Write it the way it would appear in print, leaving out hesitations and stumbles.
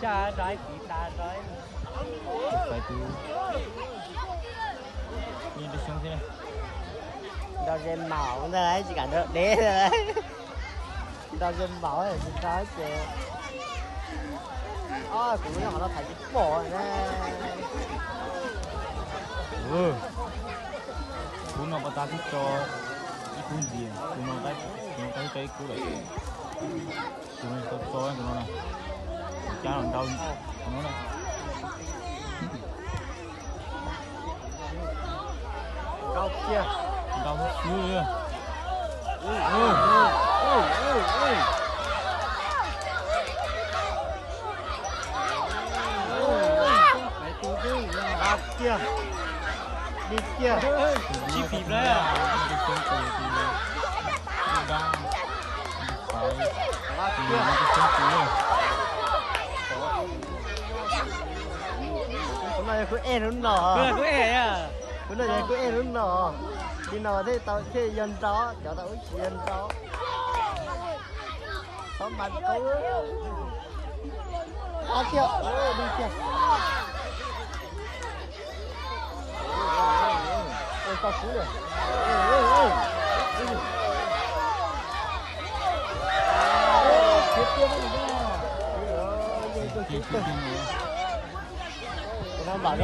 ta rồi chị ta rồi phải tu nhìn được xuống thế này đâu dêm màu ra đấy chỉ cả được đế ra đấy đâu dêm màu là chỉ có chứ cũng là nó thấy cái bộ này cũng nó bắt ta thích cho ít cũng gì cũng nó cái cú lại cũng nó cho nó này cha làm đau nó này câu kia đau chưa kia đi kia chi phí đấy à hôm nay cứ e nó nọ cứ e à hôm nay cứ e nó nọ đi nọ thế tao chơi dân chó cho tao uống dân chó có mặt cố kia đi kia ôi tao cú rồi tiếp nó bảo